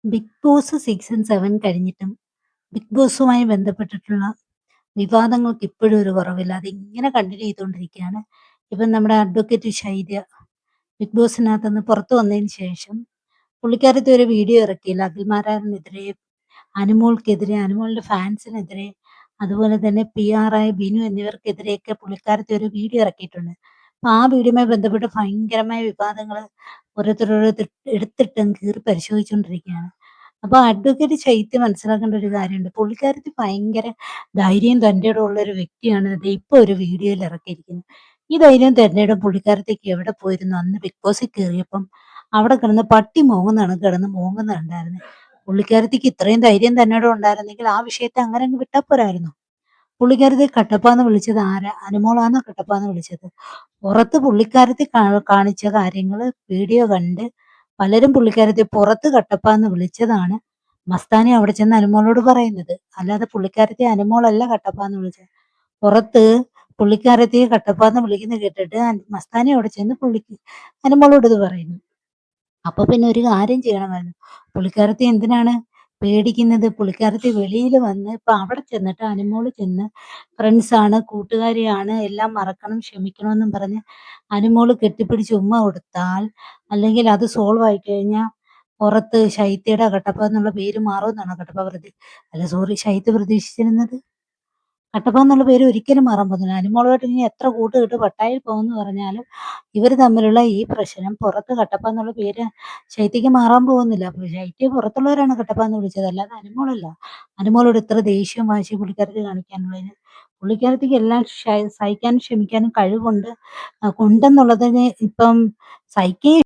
Big boss season 7 കഴിഞ്ഞിട്ടും big ബോസുമായി ബന്ധപ്പെട്ടിട്ടുള്ള വിവാദങ്ങൾക്ക് ഇപ്പോഴും ഒരു കുറവില്ല. അതിങ്ങനെ കണ്ടിന്യൂ ചെയ്തുകൊണ്ടിരിക്കുകയാണ്. ഇപ്പം നമ്മുടെ അഡ്വക്കേറ്റ് ഷൈജ ബിഗ് ബോസിനകത്തുനിന്ന് പുറത്തു വന്നതിന് ശേഷം പുള്ളിക്കാരത്തി ഒരു വീഡിയോ ഇറക്കിയില്ല. അഖിൽമാരാറിനെതിരെ, അനുമോൾക്കെതിരെ, അനുമോളുടെ ഫാൻസിനെതിരെ, അതുപോലെ തന്നെ PR ആയ ബിനു എന്നിവർക്കെതിരെയൊക്കെ പുള്ളിക്കാരത്തി ഒരു വീഡിയോ ഇറക്കിയിട്ടുണ്ട്. അപ്പൊ ആ വീഡിയോയുമായി ബന്ധപ്പെട്ട് ഭയങ്കരമായ വിവാദങ്ങൾ ഓരോരുത്തരോരോരുത്തർ എടുത്തിട്ടും കീറി പരിശോധിച്ചുകൊണ്ടിരിക്കുകയാണ്. അപ്പൊ അഡ്വക്കേറ്റ് ചൈത്യ മനസ്സിലാക്കേണ്ട ഒരു കാര്യമുണ്ട്. പുള്ളിക്കാരത്തി ഭയങ്കര ധൈര്യം തന്റേടവും ഉള്ള ഒരു വ്യക്തിയാണ്. ദേ ഇപ്പൊ ഒരു വീഡിയോയിൽ ഇറക്കിയിരിക്കുന്നത്. ഈ ധൈര്യം തന്റേടം പുള്ളിക്കാരത്തിക്ക് എവിടെ പോയിരുന്നു? അന്ന് ബിഗ് ബോസിൽ കയറിയപ്പം അവിടെ കിടന്ന് പട്ടി മോങ്ങുന്നതാണ് കിടന്ന് മോങ്ങുന്നുണ്ടായിരുന്നത്. പുള്ളിക്കാരത്തിക്ക് ഇത്രയും ധൈര്യം തന്നോട് ഉണ്ടായിരുന്നെങ്കിൽ ആ വിഷയത്തെ അങ്ങനെ അങ്ങ് വിട്ടാ പോരായിരുന്നോ? പുള്ളിക്കാരത്തി കട്ടപ്പാന്ന് വിളിച്ചത് ആരാ? അനുമോളാന്നോ കട്ടപ്പാന്ന് വിളിച്ചത്? പുറത്ത് പുള്ളിക്കാരത്തി കാണിച്ച കാര്യങ്ങള് വീഡിയോ കണ്ട് പലരും പുള്ളിക്കാരത്തി പുറത്ത് കട്ടപ്പാന്ന് വിളിച്ചതാണ് മസ്താനി അവിടെ ചെന്ന് അനുമോളോട് പറയുന്നത്. അല്ലാതെ പുള്ളിക്കാരത്തി അനുമോളല്ല കട്ടപ്പാന്ന് വിളിച്ചത്. പുറത്ത് പുള്ളിക്കാരത്തിയെ കട്ടപ്പാന്ന് വിളിക്കുന്നത് കേട്ടിട്ട് മസ്താനി അവിടെ ചെന്ന് അനുമോളോട് ഇത് പറയുന്നു. അപ്പൊ പിന്നെ ഒരു കാര്യം ചെയ്യണമായിരുന്നു. പുള്ളിക്കാരത്തി എന്തിനാണ് പേടിക്കുന്നത്? പുള്ളിക്കാരത്തി വെളിയിൽ വന്ന് ഇപ്പൊ അവിടെ ചെന്നിട്ട് അനുമോള് ചെന്ന് ഫ്രണ്ട്സാണ്, കൂട്ടുകാരിയാണ്, എല്ലാം മറക്കണം, ക്ഷമിക്കണമെന്നും പറഞ്ഞ് അനുമോള് കെട്ടിപ്പിടിച്ച് ഉമ്മ കൊടുത്താൽ, അല്ലെങ്കിൽ അത് സോൾവ് ആയി കഴിഞ്ഞാൽ പുറത്ത് ശൈത്യയുടെ കട്ടപ്പ എന്നുള്ള പേര് മാറുമെന്നാണോ കട്ടപ്പ അല്ല സോറി ശൈത്യ പ്രതീക്ഷിച്ചിരുന്നത്? കട്ടപ്പ എന്നുള്ള പേര് ഒരിക്കലും മാറാൻ പോകുന്നില്ല. അനുമോളുമായിട്ട് ഇനി എത്ര കൂട്ടുകെട്ട് പട്ടായിൽ പോകുമെന്ന് പറഞ്ഞാലും ഇവർ തമ്മിലുള്ള ഈ പ്രശ്നം പുറത്ത് കട്ടപ്പ എന്നുള്ള പേര് ശൈത്യക്ക് മാറാൻ പോകുന്നില്ല. അപ്പൊ ശൈത്യ പുറത്തുള്ളവരാണ് കട്ടപ്പ എന്ന് വിളിച്ചത്, അല്ലാതെ അനുമോളല്ല. അനുമോളോട് ഇത്ര ദേഷ്യവും വാശിയും പുള്ളിക്കാരത്തി കാണിക്കാനുള്ളതിന് പുള്ളിക്കാരത്തിക്ക് എല്ലാം സഹിക്കാനും ക്ഷമിക്കാനും കഴിവുണ്ട്. കൊണ്ടെന്നുള്ളതിന് ഇപ്പം സഹിക്കുകയും